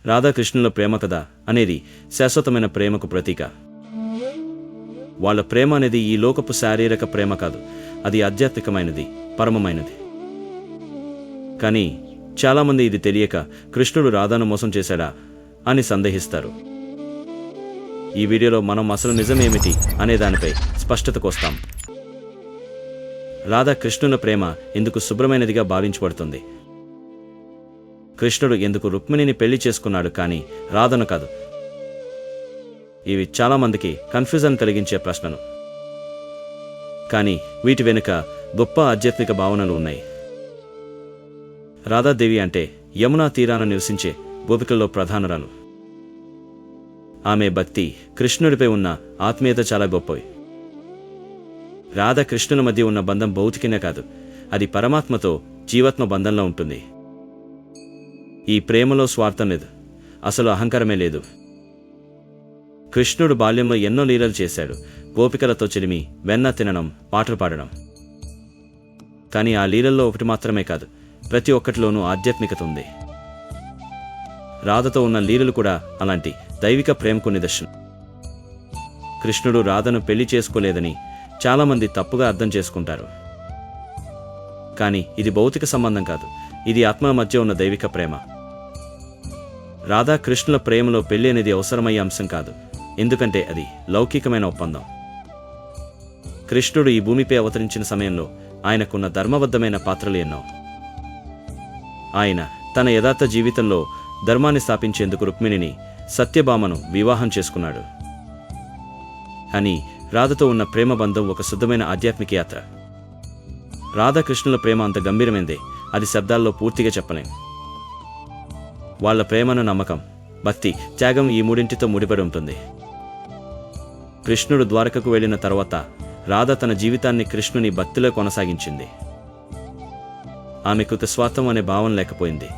రాధాకృష్ణుల ప్రేమ కథ అనేది శాశ్వతమైన ప్రేమకు ప్రతీక. వాళ్ళ ప్రేమ అనేది ఈ లోకపు శారీరక ప్రేమ కాదు, అది ఆధ్యాత్మికమైనది, పరమమైనది. కానీ చాలామంది ఇది తెలియక కృష్ణుడు రాధాను మోసం చేశాడా అని సందేహిస్తారు. ఈ వీడియోలో మనం అసలు నిజమేమిటి అనే దానిపై స్పష్టతకు వస్తాం. రాధా కృష్ణుల ప్రేమ ఎందుకు శుభ్రమైనదిగా భావించబడుతుంది? కృష్ణుడు ఎందుకు రుక్మిణిని పెళ్లి చేసుకున్నాడు కానీ రాధను కాదు? ఇవి చాలామందికి కన్ఫ్యూజన్ కలిగించే ప్రశ్నలు. కానీ వీటి వెనుక గొప్ప ఆధ్యాత్మిక భావనలు ఉన్నాయి. రాధాదేవి అంటే యమునా తీరాన నివసించే గోపికల్లో ప్రధానురాలు. ఆమె భక్తి, కృష్ణుడిపై ఉన్న ఆత్మీయత చాలా గొప్పవి. రాధ కృష్ణుల మధ్య ఉన్న బంధం భౌతికనే కాదు, అది పరమాత్మతో జీవాత్మ బంధంలో ఉంటుంది. ఈ ప్రేమలో స్వార్థం లేదు, అసలు అహంకారమే లేదు. కృష్ణుడు బాల్యంలో ఎన్నో లీలలు చేశాడు. గోపికలతో చెలిమి, వెన్న తినడం, పాటలు పాడడం. కానీ ఆ లీలల్లో ఒకటి మాత్రమే కాదు, ప్రతి ఒక్కటిలోనూ ఆధ్యాత్మికత ఉంది. రాధతో ఉన్న లీలలు కూడా అలాంటి దైవిక ప్రేమకు నిదర్శనం. కృష్ణుడు రాధను పెళ్లి చేసుకోలేదని చాలామంది తప్పుగా అర్థం చేసుకుంటారు. కానీ ఇది భౌతిక సంబంధం కాదు, ఇది ఆత్మ మధ్య ఉన్న దైవిక ప్రేమ. రాధా కృష్ణుల ప్రేమలో పెళ్లి అనేది అవసరమయ్యే అంశం కాదు, ఎందుకంటే అది లౌకికమైన ఒప్పందం. కృష్ణుడు ఈ భూమిపై అవతరించిన సమయంలో ఆయనకున్న ధర్మబద్ధమైన పాత్రలు ఎన్నో. ఆయన తన యథార్థ జీవితంలో ధర్మాన్ని స్థాపించేందుకు రుక్మిణిని, సత్యభామను వివాహం చేసుకున్నాడు. అని రాధతో ఉన్న ప్రేమ బంధం ఒక శుద్ధమైన ఆధ్యాత్మిక యాత్ర. రాధాకృష్ణుల ప్రేమ అంత గంభీరమైందే, అది శబ్దాల్లో పూర్తిగా చెప్పలేం. వాళ్ళ ప్రేమను నమ్మకం, భక్తి, త్యాగం ఈ మూడింటితో ముడిపడి ఉంటుంది. కృష్ణుడు ద్వారకకు వెళ్లిన తర్వాత రాధ తన జీవితాన్ని కృష్ణుని భక్తిలో కొనసాగించింది. ఆమెకు స్వార్థం అనే భావం లేకపోయింది,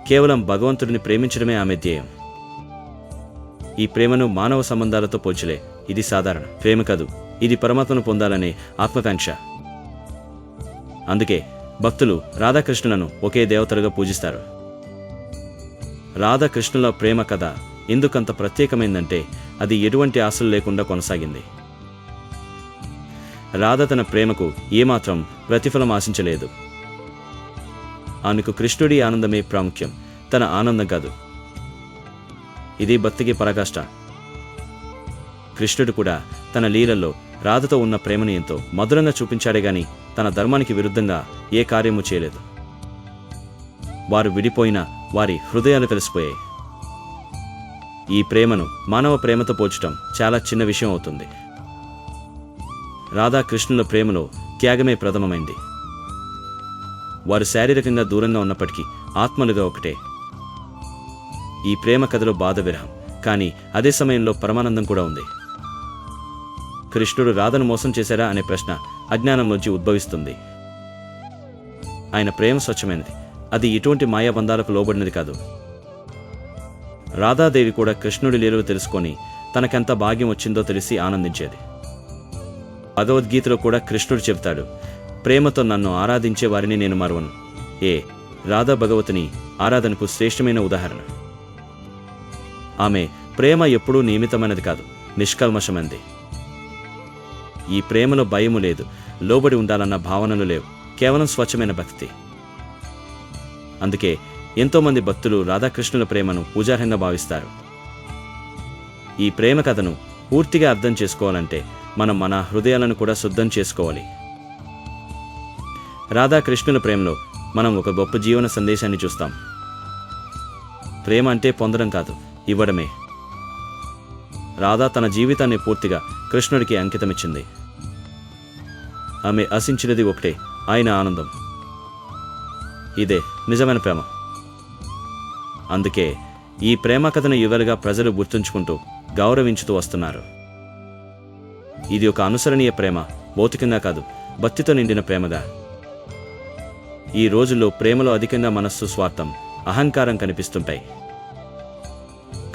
కేవలం భగవంతుడిని ప్రేమించడమే ఆమె ధ్యేయం. ఈ ప్రేమను మానవ సంబంధాలతో పోల్చలే, ఇది సాధారణ ప్రేమ కాదు, ఇది పరమాత్మను పొందాలనే ఆత్మకాంక్ష. అందుకే భక్తులు రాధాకృష్ణులను ఒకే దేవతలుగా పూజిస్తారు. రాధాకృష్ణుల ప్రేమ కథ ఎందుకంత ప్రత్యేకమైందంటే అది ఎటువంటి ఆశలు లేకుండా కొనసాగింది. రాధ తన ప్రేమకు ఏమాత్రం ప్రతిఫలం ఆశించలేదు. ఆమెకు కృష్ణుడి ఆనందమే ప్రాముఖ్యం, తన ఆనందం కాదు. ఇది భక్తికి పరాకాష్ట. కృష్ణుడు కూడా తన లీలల్లో రాధతో ఉన్న ప్రేమను ఎంతో మధురంగా చూపించాడే గాని తన ధర్మానికి విరుద్ధంగా ఏ కార్యము చేయలేదు. వారు విడిపోయినా వారి హృదయాలు కలిసిపోయాయి. ఈ ప్రేమను మానవ ప్రేమతో పోల్చడం చాలా చిన్న విషయం అవుతుంది. రాధాకృష్ణుల ప్రేమలో త్యాగమే ప్రథమమైంది. వారు శారీరకంగా దూరంగా ఉన్నప్పటికీ ఆత్మలుగా ఒకటే. ఈ ప్రేమ కథలో బాధ విరహం, కానీ అదే సమయంలో పరమానందం కూడా ఉంది. కృష్ణుడు రాధను మోసం చేశారా అనే ప్రశ్న అజ్ఞానంలోంచి ఉద్భవిస్తుంది. ఆయన ప్రేమ స్వచ్ఛమైనది, అది ఎటువంటి మాయాబంధాలకు లోబడినది కాదు. రాధాదేవి కూడా కృష్ణుడి లీలలు తెలుసుకొని తనకెంత భాగ్యం వచ్చిందో తెలిసి ఆనందించేది. భగవద్గీతలో కూడా కృష్ణుడు చెబుతాడు, ప్రేమతో నన్ను ఆరాధించే వారిని నేను మరువను. రాధా భగవతిని ఆరాధనకు శ్రేష్టమైన ఉదాహరణ. ఆమె ప్రేమ ఎప్పుడూ నియమితమైనది కాదు, నిష్కల్మషమైనది. ఈ ప్రేమలో భయము లేదు, లోబడి ఉండాలన్న భావనలు లేవు, కేవలం స్వచ్ఛమైన భక్తి. అందుకే ఎంతోమంది భక్తులు రాధాకృష్ణుల ప్రేమను పూజార్హంగా భావిస్తారు. ఈ ప్రేమ కథను పూర్తిగా అర్థం చేసుకోవాలంటే మనం మన హృదయాలను కూడా శుద్ధం చేసుకోవాలి. రాధాకృష్ణుల ప్రేమలో మనం ఒక గొప్ప జీవన సందేశాన్ని చూస్తాం. ప్రేమ అంటే పొందడం కాదు, ఇవ్వడమే. రాధా తన జీవితాన్ని పూర్తిగా కృష్ణుడికి అంకితమిచ్చింది. ఆమె ఆశించినది ఒకటే, ఆయన ఆనందం. ఇదే నిజమైన ప్రేమ. అందుకే ఈ ప్రేమ కథను యువలుగా ప్రజలు గుర్తుంచుకుంటూ గౌరవించుతూ వస్తున్నారు. ఇది ఒక అనుసరణీయ ప్రేమ, భౌతికంగా కాదు, భక్తితో నిండిన ప్రేమగా. ఈ రోజుల్లో ప్రేమలో అధికంగా మనస్సు, స్వార్థం, అహంకారం కనిపిస్తుంటాయి.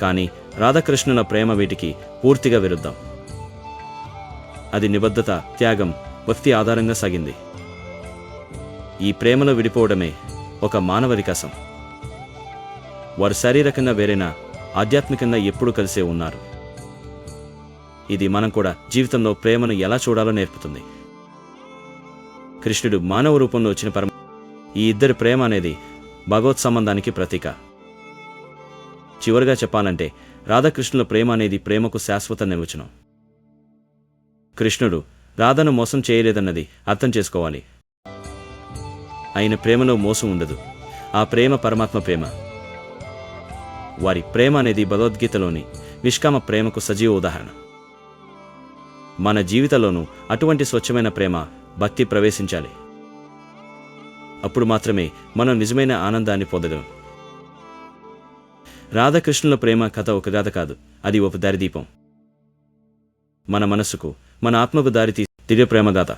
కానీ రాధాకృష్ణుల ప్రేమ వీటికి పూర్తిగా విరుద్ధం. అది నిబద్ధత, త్యాగం, భక్తి ఆధారంగా సాగింది. ఈ ప్రేమలో విడిపోవడమే ఒక మానవ వికాసం. వారు శారీరకంగా వేరైనా ఆధ్యాత్మికంగా ఎప్పుడూ కలిసే ఉన్నారు. ఇది మనం కూడా జీవితంలో ప్రేమను ఎలా చూడాలో నేర్పుతుంది. కృష్ణుడు మానవ రూపంలో వచ్చిన ఈ ఇద్దరి ప్రేమ అనేది భగవత్ సంబంధానికి ప్రతీక. చివరిగా చెప్పాలంటే రాధాకృష్ణుల ప్రేమ అనేది ప్రేమకు శాశ్వత నిర్వచనం. కృష్ణుడు రాధను మోసం చేయలేదన్నది అర్థం చేసుకోవాలి. ఆయన ప్రేమలో మోసం ఉండదు. ఆ ప్రేమ పరమాత్మ ప్రేమ. వారి ప్రేమ అనేది భగవద్గీతలోని నిష్కామ ప్రేమకు సజీవ ఉదాహరణ. మన జీవితంలోనూ అటువంటి స్వచ్ఛమైన ప్రేమ, భక్తి ప్రవేశించాలి. అప్పుడు మాత్రమే మనం నిజమైన ఆనందాన్ని పొందగలం. రాధాకృష్ణుల ప్రేమ కథ ఒక గాథ కాదు, అది ఒక దారిదీపం. మన మనస్సుకు, మన ఆత్మకు దారితీసే దివ్య ప్రేమ గాథ.